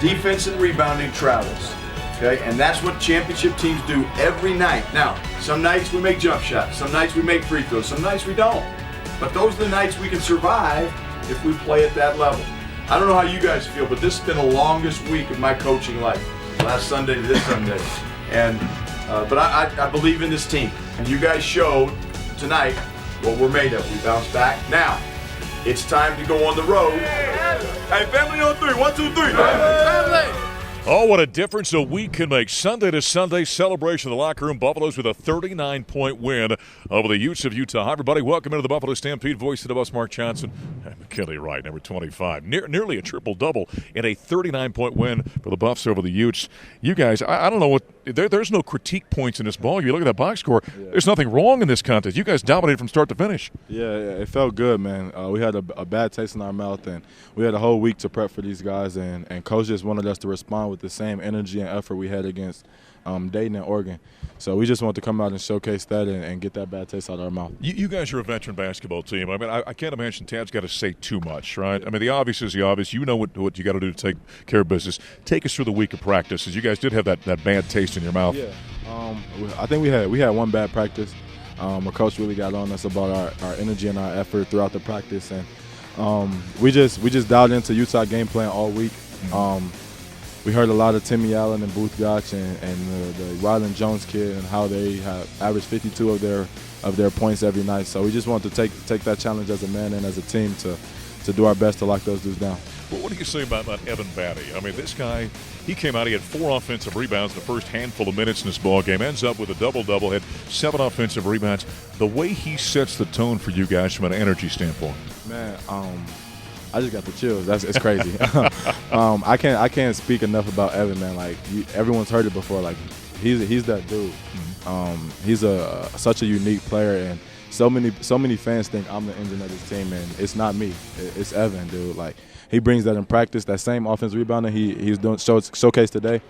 defense and rebounding travels. Okay, and that's what championship teams do every night. Now, some nights we make jump shots, some nights we make free throws, some nights we don't. But those are the nights we can survive if we play at that level. I don't know how you guys feel, but this has been the longest week of my coaching life, last Sunday to this Sunday. And but I believe in this team, and you guys showed tonight what we're made of. We bounced back. Now, it's time to go on the road. Hey, family on three. 1, 2, 3. Family. Oh, what a difference a week can make. Sunday to Sunday celebration in the locker room. Buffaloes with a 39-point win over the Utes of Utah. Hi, everybody. Welcome into the Buffalo Stampede. Voice of the Buffs, Mark Johnson. And McKinley Wright, number 25. Nearly a triple-double in a 39-point win for the Buffs over the Utes. You guys, I don't know what – there's no critique points in this ball. You look at that box score, there's nothing wrong in this contest. You guys dominated from start to finish. Yeah, it felt good, man. We had a bad taste in our mouth, and we had a whole week to prep for these guys, and Coach just wanted us to respond with the same energy and effort we had against Dayton and Oregon. So we just want to come out and showcase that and get that bad taste out of our mouth. You guys are a veteran basketball team. I mean, I can't imagine Tad's got to say too much, right? I mean, the obvious is the obvious. You know what you got to do to take care of business. Take us through the week of practices. You guys did have that bad taste in your mouth. Yeah, I think we had one bad practice. Our coach really got on us about our energy and our effort throughout the practice, and we just dialed into Utah game plan all week. We heard a lot of Timmy Allen and Booth Gotch and the Ryland Jones kid and how they have averaged 52 of their points every night. So we just want to take that challenge as a man and as a team to do our best to lock those dudes down. Well, what do you say about Evan Batty? I mean, this guy, he came out, he had 4 offensive rebounds in the first handful of minutes in this ball game, ends up with a double-double, had 7 offensive rebounds. The way he sets the tone for you guys from an energy standpoint. Man, I just got the chills. It's crazy. I can't speak enough about Evan, man. Like everyone's heard it before. Like he's that dude. He's such a unique player, and so many fans think I'm the engine of this team, and it's not me. It's Evan, dude. Like he brings that in practice. That same offensive rebounding he's doing showcase today.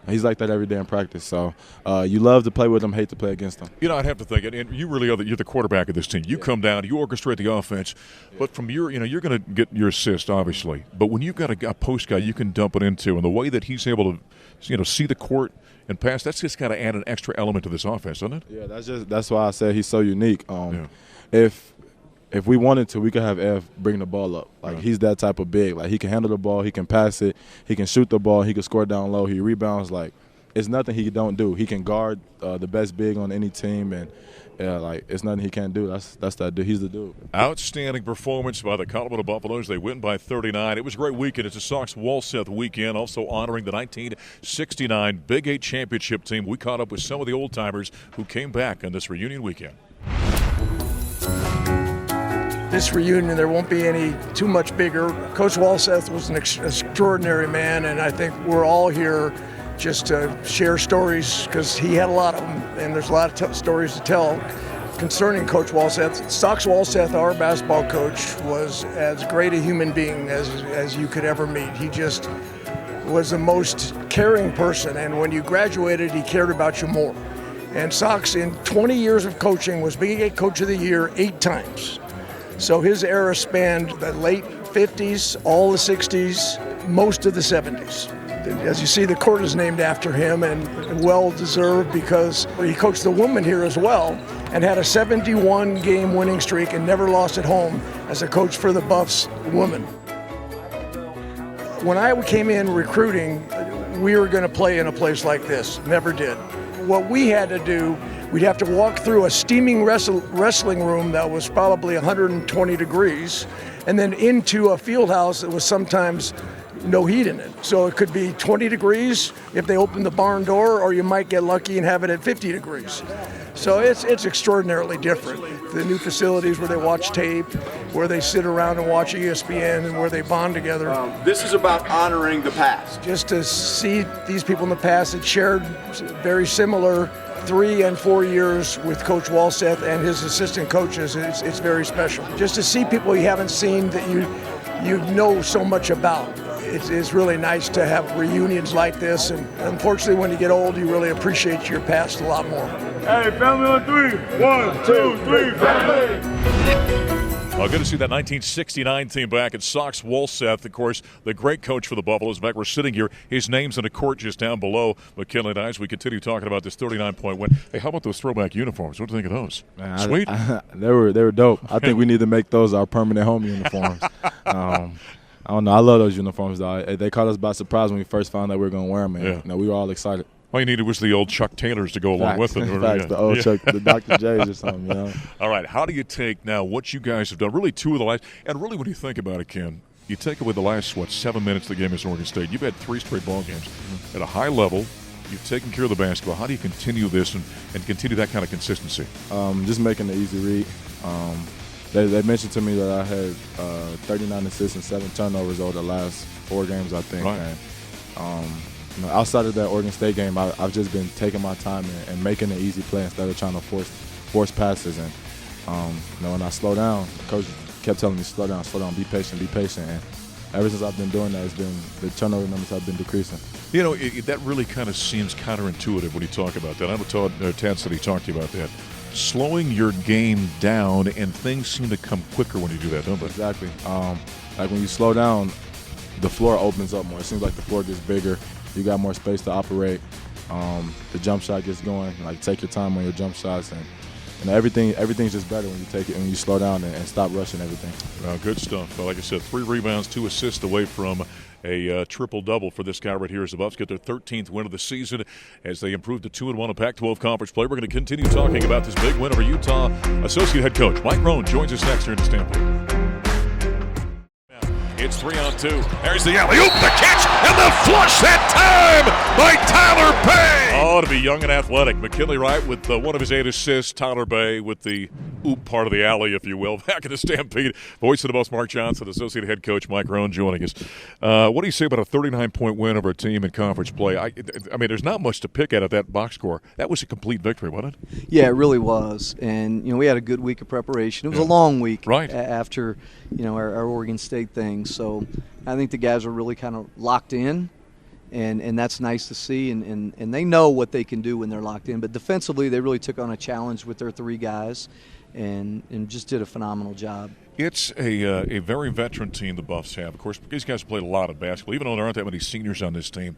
He's like that every day in practice. So you love to play with him, hate to play against him. You know, I'd have to think, and you really are you're the quarterback of this team. You come down, you orchestrate the offense, but from you're going to get your assist, obviously. But when you've got a post guy you can dump it into, and the way that he's able to, see the court and pass, that's just got to add an extra element to this offense, doesn't it? Yeah, that's why I said he's so unique. If we wanted to, we could have Ev bring the ball up. Like, he's that type of big. Like, he can handle the ball, he can pass it, he can shoot the ball, he can score down low, he rebounds. Like, it's nothing he don't do. He can guard the best big on any team, and it's nothing he can't do. That's that dude. He's the dude. Outstanding performance by the Colorado Buffaloes. They win by 39. It was a great weekend. It's a Sox-Walseth weekend, also honoring the 1969 Big 8 championship team. We caught up with some of the old-timers who came back on this reunion weekend. This reunion, there won't be any too much bigger. Coach Walseth was an extraordinary man, and I think we're all here just to share stories because he had a lot of them, and there's a lot of stories to tell concerning Coach Walseth. Sox Walseth, our basketball coach, was as great a human being as you could ever meet. He just was the most caring person, and when you graduated, he cared about you more. And Sox, in 20 years of coaching, was Big 8 Coach of the Year 8 times. So his era spanned the late 50s, all the 60s, most of the 70s. As you see, the court is named after him, and well-deserved because he coached the women here as well and had a 71-game winning streak and never lost at home as a coach for the Buffs women. When I came in recruiting, we were going to play in a place like this. Never did. What we had to do, we'd have to walk through a steaming wrestling room that was probably 120 degrees and then into a field house that was sometimes no heat in it. So it could be 20 degrees if they open the barn door, or you might get lucky and have it at 50 degrees. So it's extraordinarily different. The new facilities where they watch tape, where they sit around and watch ESPN, and where they bond together. This is about honoring the past. Just to see these people in the past that shared very similar 3 and 4 years with Coach Walseth and his assistant coaches, it's very special. Just to see people you haven't seen that you know so much about. It's really nice to have reunions like this, and unfortunately when you get old you really appreciate your past a lot more. Hey, family on 3. 1, 2, 3, family! Good to see that 1969 team back. And Sox Wolseth, of course, the great coach for the Buffaloes. In fact, we're sitting here. His name's in a court just down below McKinley and I as we continue talking about this 39-point win. Hey, how about those throwback uniforms? What do you think of those? Man, Sweet. They were dope. I think we need to make those our permanent home uniforms. I don't know. I love those uniforms, though. They caught us by surprise when we first found out we were going to wear them. And, Yeah. we were all excited. All you needed was the old Chuck Taylors to go along with it. Facts, the old Chuck, the Dr. J's or something, All right, how do you take now what you guys have done, really two of the last, and really when you think about it, Ken, you take away the last, 7 minutes of the game against Oregon State. You've had 3 straight ball games at a high level. You've taken care of the basketball. How do you continue this and continue that kind of consistency? Just making the easy read. They mentioned to me that I had 39 assists and 7 turnovers over the last 4 games, I think. Right. And, outside of that Oregon State game, I've just been taking my time and making an easy play instead of trying to force passes. And when I slow down, the coach kept telling me slow down, be patient. And ever since I've been doing that, the turnover numbers have been decreasing. That really kind of seems counterintuitive when you talk about that. I know Tad said he talked to you about that. Slowing your game down, and things seem to come quicker when you do that, don't they? Exactly. Like when you slow down, the floor opens up more. It seems like the floor gets bigger. You got more space to operate. The jump shot gets going. Like, take your time on your jump shots, and everything's just better when you take it when you slow down and stop rushing everything. Good stuff. Like I said, 3 rebounds, 2 assists away from a triple-double for this guy right here as the Buffs get their 13th win of the season as they improve to 2-1 in Pac-12 conference play. We're going to continue talking about this big win over Utah. Associate head coach Mike Rohn joins us next here in the Stampede. It's 3-on-2. There's the alley-oop, the catch, and the flush that time by Tyler Bay. Oh, to be young and athletic. McKinley Wright with one of his 8 assists. Tyler Bay with the oop part of the alley, if you will. Back in the Stampede. Voice of the Buffs, Mark Johnson, associate head coach Mike Rohn joining us. What do you say about a 39-point win over a team in conference play? I mean, there's not much to pick at that box score. That was a complete victory, wasn't it? Yeah, it really was. And, we had a good week of preparation. It was a long week after, our Oregon State thing. So I think the guys are really kind of locked in, and that's nice to see. And they know what they can do when they're locked in. But defensively, they really took on a challenge with their 3 guys and just did a phenomenal job. It's a very veteran team the Buffs have. Of course, these guys played a lot of basketball, even though there aren't that many seniors on this team.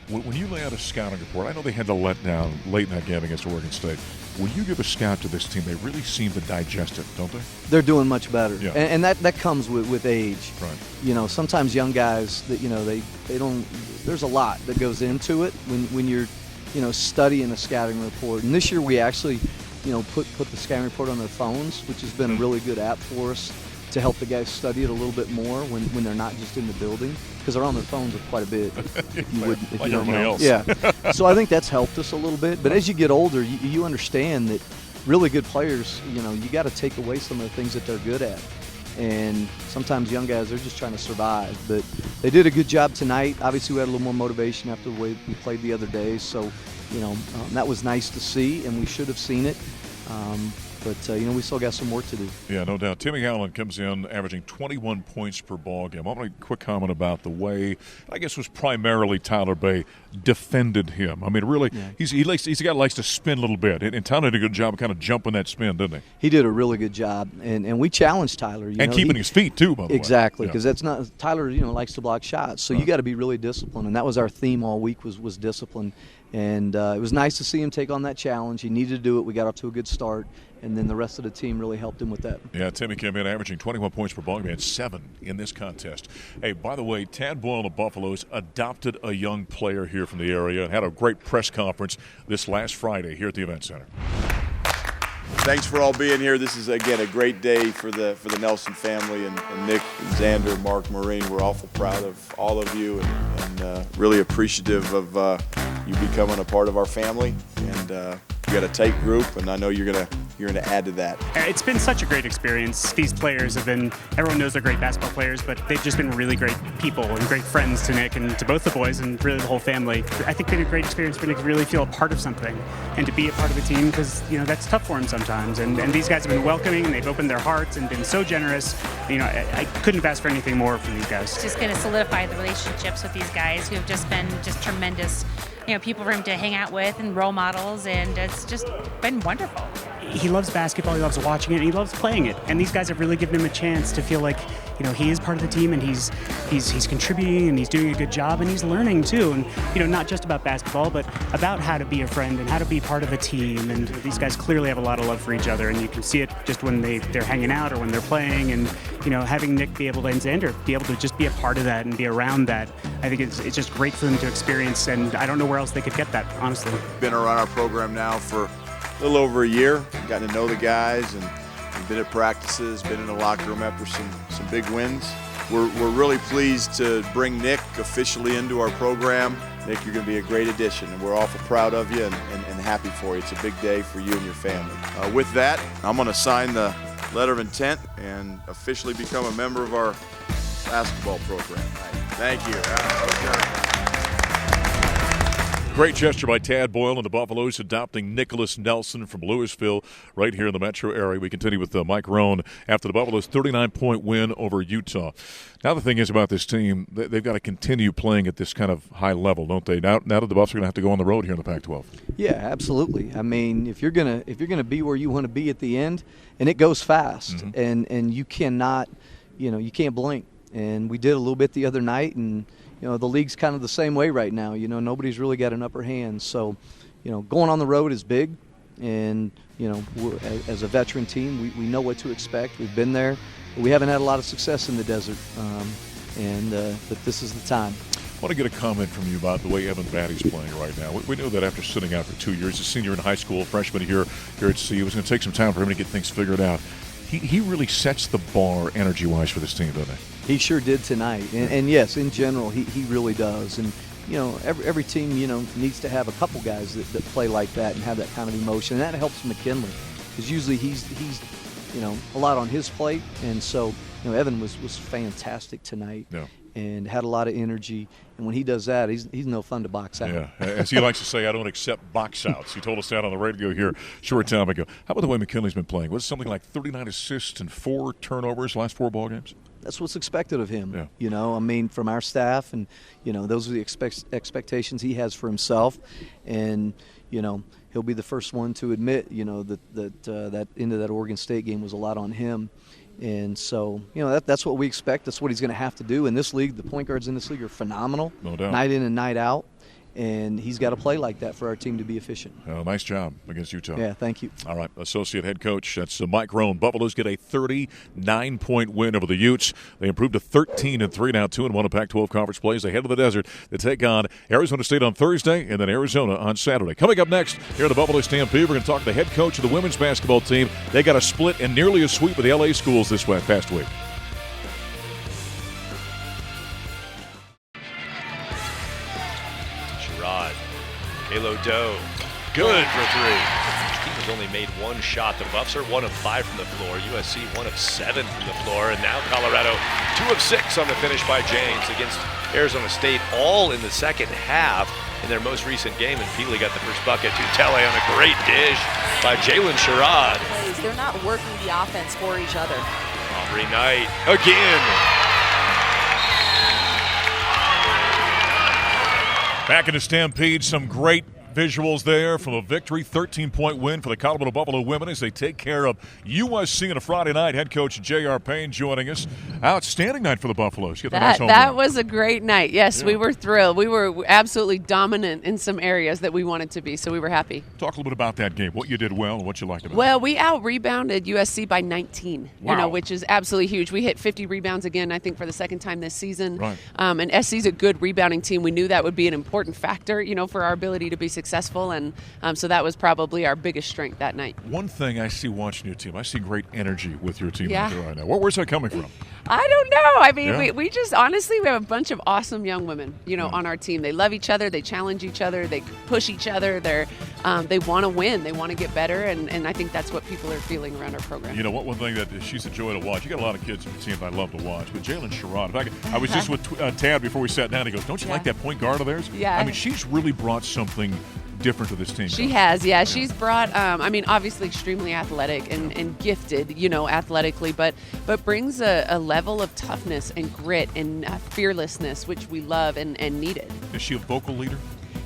When you lay out a scouting report, I know they had to let down late in that game against Oregon State. When you give a scout to this team, they really seem to digest it, don't they? They're doing much better, yeah. and that comes with age. Right. Sometimes young guys that they don't. There's a lot that goes into it when you're studying a scouting report. And this year we actually put the scouting report on their phones, which has been a really good app for us to help the guys study it a little bit more when they're not just in the building, because they're on their phones quite a bit. If you don't know. Else. Yeah. So I think that's helped us a little bit. But as you get older, you understand that really good players, you got to take away some of the things that they're good at. And sometimes young guys, they're just trying to survive. But they did a good job tonight. Obviously, we had a little more motivation after the way we played the other day. So, that was nice to see, and we should have seen it. But we still got some work to do. Yeah, no doubt. Timmy Allen comes in averaging 21 points per ball game. I want a quick comment about the way, I guess, was primarily Tyler Bay defended him. I mean, really, yeah. he's a guy that likes to spin a little bit. And Tyler did a good job of kind of jumping that spin, didn't he? He did a really good job, and we challenged Tyler. And keeping his feet too, by the way. Exactly, because that's not Tyler. Likes to block shots, so you got to be really disciplined, and that was our theme all week was discipline. And it was nice to see him take on that challenge. He needed to do it. We got off to a good start, and then the rest of the team really helped him with that. Yeah, Timmy came in averaging 21 points per ball game. He had 7 in this contest. Hey, by the way, Tad Boyle and the Buffaloes adopted a young player here from the area and had a great press conference this last Friday here at the Event Center. Thanks for all being here. This is, again, a great day for the Nelson family, and Nick, and Xander, Mark, Maureen. We're awful proud of all of you and really appreciative of you becoming a part of our family. And you got a tight group, and I know you're gonna add to that. It's been such a great experience. These players have been, everyone knows they're great basketball players, but they've just been really great people and great friends to Nick and to both the boys and really the whole family. I think it's been a great experience for Nick to really feel a part of something and to be a part of a team, because that's tough for him sometimes. And these guys have been welcoming, and they've opened their hearts and been so generous. I couldn't have asked for anything more from these guys. It's just going to solidify the relationships with these guys who have just been tremendous, people for him to hang out with and role models, and it's just been wonderful. he loves basketball, he loves watching it, and he loves playing it. And these guys have really given him a chance to feel like, he is part of the team, and he's contributing, and he's doing a good job, and he's learning too. And not just about basketball, but about how to be a friend and how to be part of a team. And these guys clearly have a lot of love for each other, and you can see it just when they're hanging out or when they're playing. And having Nick be able to, and Xander be able to just be a part of that and be around that, I think it's just great for them to experience. And I don't know where else they could get that, honestly. Been around our program now for a little over a year, gotten to know the guys, and been at practices, been in the locker room after some big wins. We're really pleased to bring Nick officially into our program. Nick, you're going to be a great addition, and we're awful proud of you and happy for you. It's a big day for you and your family. With that, I'm going to sign the letter of intent and officially become a member of our basketball program. Thank you. Great gesture by Tad Boyle and the Buffaloes adopting Nicholas Nelson from Louisville right here in the metro area. We continue with Mike Rohn after the Buffaloes' 39-point win over Utah. Now the thing is about this team, they've got to continue playing at this kind of high level, don't they? Now that the Buffs are going to have to go on the road here in the Pac-12. Yeah, absolutely. I mean, if you're gonna be where you want to be at the end, and it goes fast, and you cannot, you can't blink. And we did a little bit the other night, and the league's kind of the same way right now. Nobody's really got an upper hand. So, going on the road is big. And, as a veteran team, we know what to expect. We've been there. But we haven't had a lot of success in the desert. But this is the time. I want to get a comment from you about the way Evan Batty's playing right now. We knew that after sitting out for 2 years, a senior in high school, freshman here at CU, it was going to take some time for him to get things figured out. He really sets the bar energy-wise for this team, doesn't he? He sure did tonight. And yes, in general, he really does. And, every team, needs to have a couple guys that play like that and have that kind of emotion. And that helps McKinley because usually he's a lot on his plate. And so, Evan was fantastic tonight and had a lot of energy. And when he does that, he's no fun to box out. Yeah, as he likes to say, I don't accept box outs. He told us that on the radio here a short time ago. How about the way McKinley's been playing? Was it something like 39 assists and 4 turnovers last 4 ball games? That's what's expected of him. Yeah. From our staff, and those are the expectations he has for himself, and he'll be the first one to admit that end of that Oregon State game was a lot on him, and so that's what we expect. That's what he's going to have to do in this league. The point guards in this league are phenomenal, no doubt, night in and night out. And he's got to play like that for our team to be efficient. Nice job against Utah. Yeah, thank you. All right, associate head coach, that's Mike Rohn. Buffaloes get a 39-point win over the Utes. They improved to 13-3 now, 2-1 in Pac-12 conference plays. They head to the desert to take on Arizona State on Thursday and then Arizona on Saturday. Coming up next here at the Buffalo Stampede, we're going to talk to the head coach of the women's basketball team. They got a split and nearly a sweep with the LA schools this past week. Halo Doe, good for 3. Each team has only made 1 shot. The Buffs are 1 of 5 from the floor. USC 1 of 7 from the floor. And now Colorado 2 of 6 on the finish by James against Arizona State, all in the second half in their most recent game. And Peely got the first bucket to Tele on a great dish by Jalen Sherrod. They're not working the offense for each other. Aubrey Knight again. Back in the Stampede, some great visuals there from a victory, 13-point win for the Colorado Buffalo women as they take care of USC on a Friday night. Head coach J.R. Payne joining us. Outstanding night for the Buffaloes. That was a great night. Yes, we were thrilled. We were absolutely dominant in some areas that we wanted to be, so we were happy. Talk a little bit about that game, what you did well and what you liked about it. Well, we out-rebounded USC by 19, wow. Which is absolutely huge. We hit 50 rebounds again, I think, for the second time this season. Right. And SC's a good rebounding team. We knew that would be an important factor, for our ability to be successful, and so that was probably our biggest strength that night. One thing I see watching your team, I see great energy with your team Yeah. right now. Where's that coming from? I don't know. I mean, Yeah. we just honestly, we have a bunch of awesome young women, on our team. They love each other. They challenge each other. They push each other. They want to win. They want to get better, and I think that's what people are feeling around our program. One thing that she's a joy to watch. You got a lot of kids on the team I love to watch, but Jalen Sherrod. In fact, I was just with Tad before we sat down. He goes, "Don't you like that point guard of theirs?" Yeah. I mean, she's really brought something different to this team. She has, yeah. She's brought, obviously extremely athletic and gifted, athletically, but brings a level of toughness and grit and fearlessness, which we love and needed. Is she a vocal leader?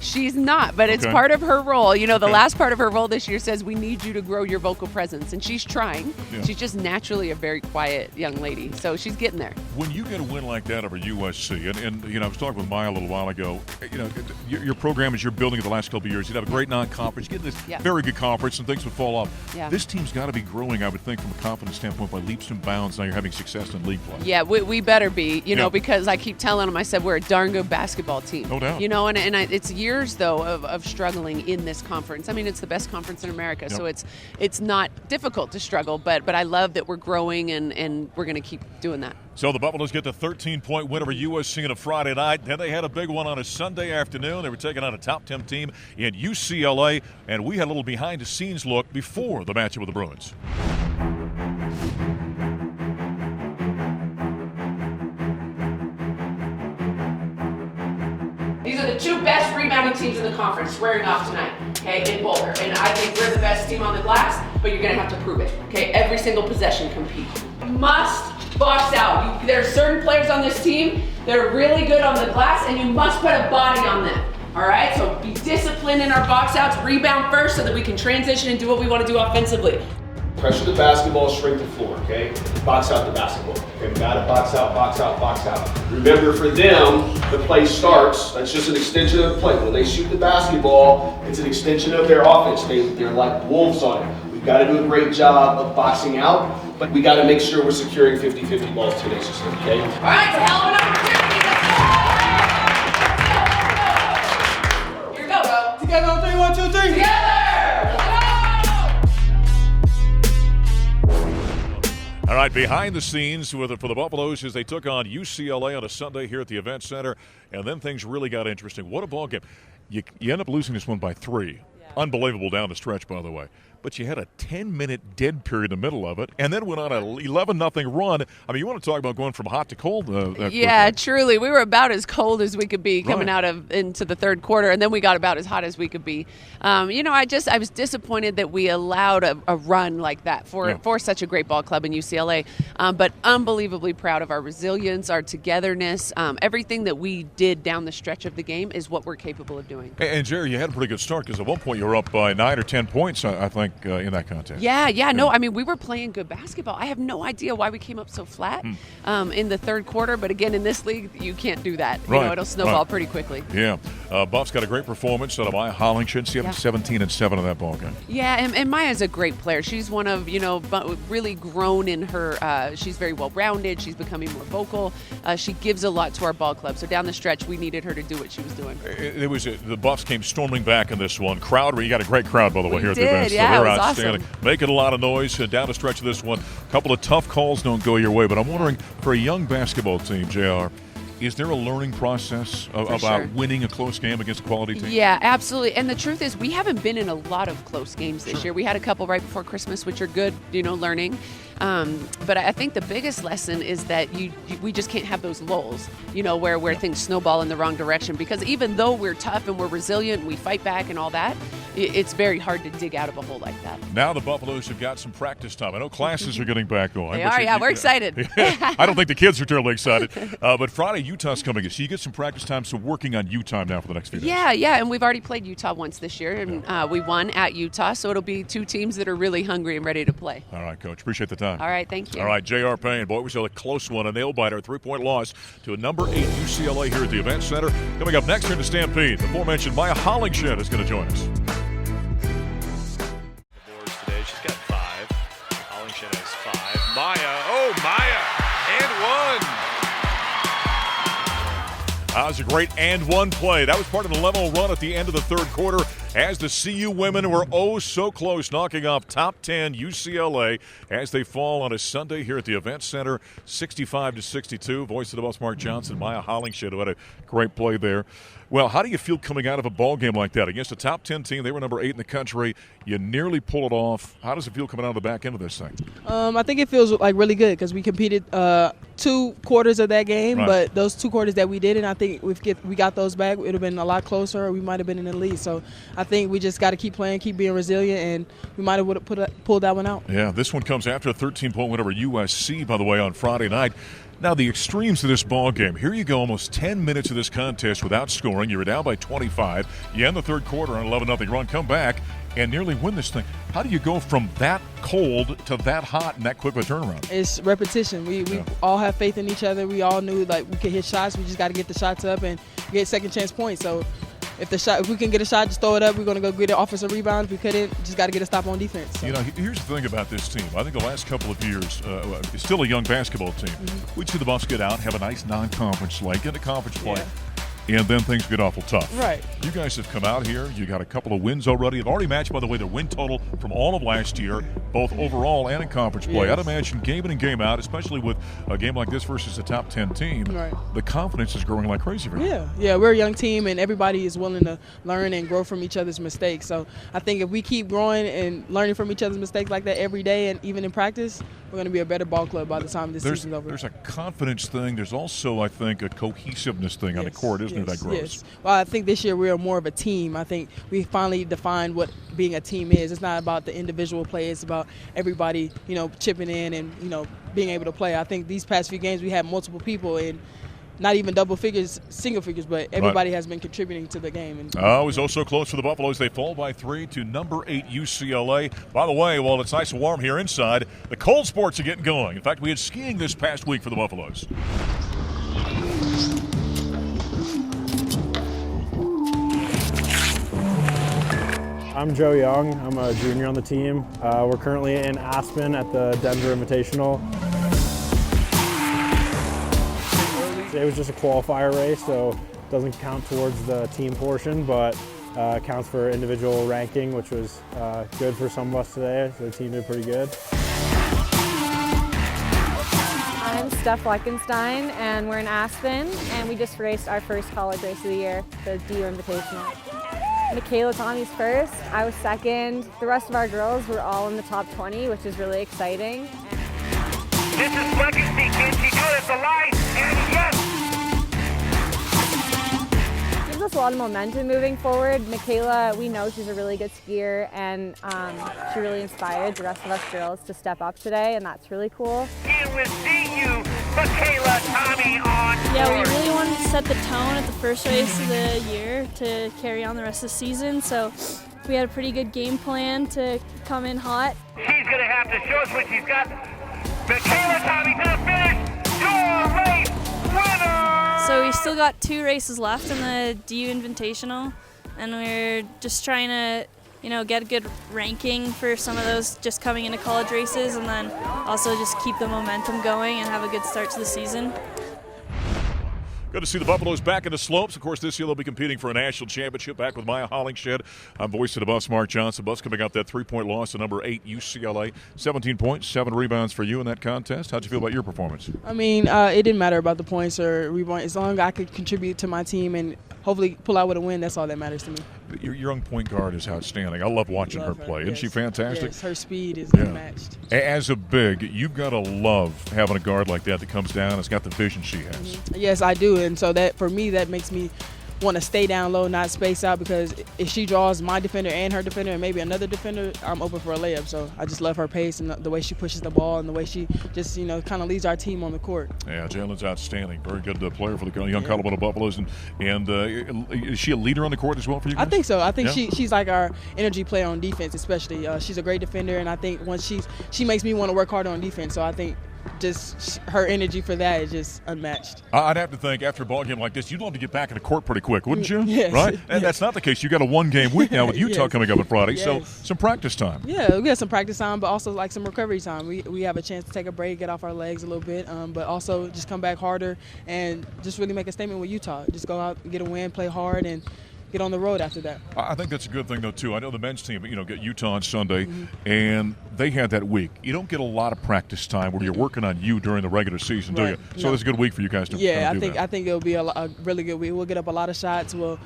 She's not, but it's part of her role. You know, the last part of her role this year says we need you to grow your vocal presence, and she's trying. Yeah. She's just naturally a very quiet young lady, so she's getting there. When you get a win like that over USC, and you know, I was talking with Maya a little while ago, you know, your program as you're building it the last couple of years, you'd have a great non-conference, you get this very good conference, and things would fall off. Yeah. This team's got to be growing, I would think, from a confidence standpoint by leaps and bounds. Now you're having success in league play. Yeah, we better be, you know, because I keep telling them, I said, we're a darn good basketball team. No doubt. You know, and it's years, though, of struggling in this conference. I mean, it's the best conference in America, so it's not difficult to struggle, but I love that we're growing, and we're going to keep doing that. So the Buffaloes get the 13-point win over USC on a Friday night. Then they had a big one on a Sunday afternoon. They were taking on a top 10 team in UCLA, and we had a little behind-the-scenes look before the matchup with the Bruins. These are the two best rebounding teams in the conference squaring off tonight, okay, in Boulder. And I think we're the best team on the glass, but you're going to have to prove it, okay? Every single possession compete. You must box out. There are certain players on this team that are really good on the glass, and you must put a body on them, all right? So be disciplined in our box outs, rebound first so that we can transition and do what we want to do offensively. Pressure the basketball, shrink the floor, okay? Box out the basketball. Okay, we gotta box out, box out, box out. Remember, for them, the play starts, that's just an extension of the play. When they shoot the basketball, it's an extension of their offense. They're like wolves on it. We've gotta do a great job of boxing out, but we gotta make sure we're securing 50-50 balls tenaciously, okay? All right, it's a hell of an opportunity. Here we go, bro. Together on 3, 1, 2, 3. Together! All right, behind the scenes for the Buffaloes as they took on UCLA on a Sunday here at the Event Center, and then things really got interesting. What a ball game. You end up losing this one by 3. Unbelievable down the stretch, by the way. But you had a 10-minute dead period in the middle of it, and then went on an 11-0 run. I mean, you want to talk about going from hot to cold? Yeah, truly. We were about as cold as we could be coming out of into the third quarter, and then we got about as hot as we could be. You know, I was disappointed that we allowed a run like that for such a great ball club in UCLA, but unbelievably proud of our resilience, our togetherness. Everything that we did down the stretch of the game is what we're capable of doing. And Jerry, you had a pretty good start because at one point you were up by 9 or 10 points, I think. In that contest. Yeah. No, I mean, we were playing good basketball. I have no idea why we came up so flat in the third quarter, but again, in this league, you can't do that. You know, it'll snowball pretty quickly. Yeah. Buff's got a great performance out of Maya Hollingshead. She had 17 and 7 in that ball game. Yeah, and Maya's a great player. She's one of, you know, really grown in her, she's very well-rounded. She's becoming more vocal. She gives a lot to our ball club. So down the stretch, we needed her to do what she was doing. The Buffs came storming back in this one. You got a great crowd, by the way, here at the event. Yeah, so it was outstanding. Awesome. Making a lot of noise down the stretch of this one. A couple of tough calls don't go your way, but I'm wondering, for a young basketball team, JR, is there a learning process about winning a close game against a quality team? Yeah, absolutely. And the truth is, we haven't been in a lot of close games this year. We had a couple right before Christmas, which are good, you know, learning. But I think the biggest lesson is that we just can't have those lulls, you know, where things snowball in the wrong direction. Because even though we're tough and we're resilient and we fight back and all that, it's very hard to dig out of a hole like that. Now the Buffaloes have got some practice time. I know classes are getting back going. They are, we're excited. I don't think the kids are terribly excited. But Friday, Utah's coming in. So you get some practice time, so working on U time now for the next few days. Yeah, and we've already played Utah once this year, and we won at Utah, so it'll be two teams that are really hungry and ready to play. All right, Coach. Appreciate the time. All right, thank you. All right, J.R. Payne. Boy, it was a close one, a nail-biter, 3-point loss to a number 8 UCLA here at the Event Center. Coming up next here in the Stampede, the aforementioned Maya Hollingshead is going to join us. Today she's got 5. Hollingshead has 5. Maya, and 1. That was a great and one play. That was part of the level run at the end of the third quarter as the CU women were so close, knocking off top 10 UCLA as they fall on a Sunday here at the Event Center, 65-62. Voice of the Buffs, Mark Johnson, Maya Hollingshead, who had a great play there. Well, how do you feel coming out of a ball game like that against a top 10 team? They were number 8 in the country. You nearly pull it off. How does it feel coming out of the back end of this thing? I think it feels like really good because we competed 2 quarters of that game, but those 2 quarters that we did, and I think we got those back, it would have been a lot closer. We might have been in the lead. So I think we just got to keep playing, keep being resilient, and we might have pulled that one out. Yeah, this one comes after a 13-point win over USC, by the way, on Friday night. Now, the extremes of this ball game. Here you go, almost 10 minutes of this contest without scoring. You were down by 25. You end the third quarter on 11-0 run, come back, and nearly win this thing. How do you go from that cold to that hot in that quick of a turnaround? It's repetition. We all have faith in each other. We all knew like we could hit shots. We just got to get the shots up and get second chance points. So if we can get a shot, just throw it up. We're going to go get an offensive rebound. If we couldn't, just got to get a stop on defense. So. You know, here's the thing about this team. I think the last couple of years, it's still a young basketball team. We'd see the Buffs get out, have a nice non-conference slate, get into conference play. And then things get awful tough. Right. You guys have come out here. You got a couple of wins already. You've already matched, by the way, the win total from all of last year, both overall and in conference play. I'd imagine game in and game out, especially with a game like this versus a top 10 team, the confidence is growing like crazy for you. Yeah, we're a young team, and everybody is willing to learn and grow from each other's mistakes. So I think if we keep growing and learning from each other's mistakes like that every day and even in practice, we're going to be a better ball club by the time this season's over. There's a confidence thing. There's also, I think, a cohesiveness thing on the court, isn't it, that grows? Yes. Well, I think this year we are more of a team. I think we finally defined what being a team is. It's not about the individual play. It's about everybody, chipping in and, being able to play. I think these past few games we had multiple people in not even double figures, single figures, but everybody has been contributing to the game. It was so close for the Buffaloes. They fall by 3 to number 8 UCLA. By the way, while it's nice and warm here inside, the cold sports are getting going. In fact, we had skiing this past week for the Buffaloes. I'm Joe Young. I'm a junior on the team. We're currently in Aspen at the Denver Invitational. It was just a qualifier race, so it doesn't count towards the team portion, but counts for individual ranking, which was good for some of us today. So the team did pretty good. I'm Steph Leckenstein, and we're in Aspen, and we just raced our first college race of the year, the DU Invitational. Michaela Tommy's first, I was second. The rest of our girls were all in the top 20, which is really exciting. This is Legacy. Can she do it? It's a line, and yes! Gives us a lot of momentum moving forward. Michaela, we know she's a really good skier, and she really inspired the rest of us girls to step up today, and that's really cool. And we'll see you, Michaela Tommy, on Yeah, we really wanted to set the tone at the first race of the year to carry on the rest of the season, so we had a pretty good game plan to come in hot. She's going to have to show us what she's got. Michaela Tommy to the finish, your race winner! So we still got 2 races left in the DU Invitational, and we're just trying to, get a good ranking for some of those just coming into college races, and then also just keep the momentum going and have a good start to the season. Good to see the Buffaloes back in the slopes. Of course, this year they'll be competing for a national championship back with Maya Hollingshed. I'm voice of the Buffs, Mark Johnson. Buffs coming out that 3-point loss to number 8 UCLA. 17 points, 7 rebounds for you in that contest. How'd you feel about your performance? I mean, it didn't matter about the points or rebound. As long as I could contribute to my team and hopefully pull out with a win, that's all that matters to me. Your young point guard is outstanding. I love watching her play. Isn't she fantastic? Yes, her speed is unmatched. As a big, you've got to love having a guard like that comes down. It's got the vision she has. Yes, I do. And so that, for me, that makes me want to stay down low, not space out, because if she draws my defender and her defender and maybe another defender, I'm open for a layup. So I just love her pace and the way she pushes the ball and the way she just, kind of leads our team on the court. Yeah, Jalen's outstanding. Very good player for the young Colorado Buffaloes. And is she a leader on the court as well for you guys? I think so. I think she's like our energy player on defense, especially. She's a great defender, and I think once she makes me want to work harder on defense. So I think just her energy for that is just unmatched. I'd have to think after a ball game like this, you'd love to get back in the court pretty quick, wouldn't you? Yes. Right? And that's not the case. You got a 1-game week now with Utah coming up on Friday, so some practice time. Yeah, we got some practice time, but also like some recovery time. We have a chance to take a break, get off our legs a little bit, but also just come back harder and just really make a statement with Utah. Just go out, get a win, play hard, and get on the road after that. I think that's a good thing, though, too. I know the men's team, get Utah on Sunday, and they had that week. You don't get a lot of practice time where you're working on you during the regular season, do you? So it's a good week for you guys to do that. I think it'll be a really good week. We'll get up a lot of shots. We'll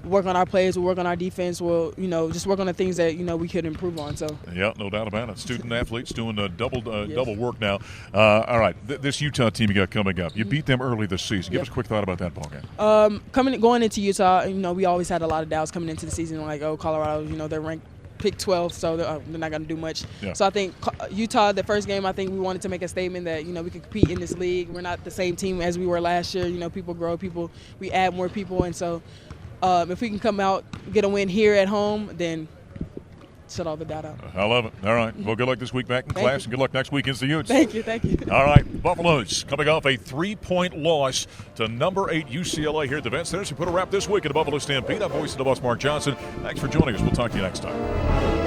work on our plays. We'll work on our defense. We'll, just work on the things that, we could improve on. So yeah, no doubt about it. Student athletes doing double work now. All right, this Utah team you got coming up. You beat them early this season. Give us a quick thought about that ball game. Going into Utah, we always had a lot of doubts coming into the season. Like, Colorado, they're ranked pick 12, so they're not going to do much. Yeah. So I think Utah, the first game, I think we wanted to make a statement that, we can compete in this league. We're not the same team as we were last year. People grow, we add more people. And so if we can come out, get a win here at home, then shut all the doubt out. I love it. All right. Well, good luck this week back in class, and good luck next week against the Utes. Thank you. All right. Buffaloes coming off a 3-point loss to number 8 UCLA here at the Vent Center. So put a wrap this week at the Buffalo Stampede. I'm voice of the Bus, Mark Johnson. Thanks for joining us. We'll talk to you next time.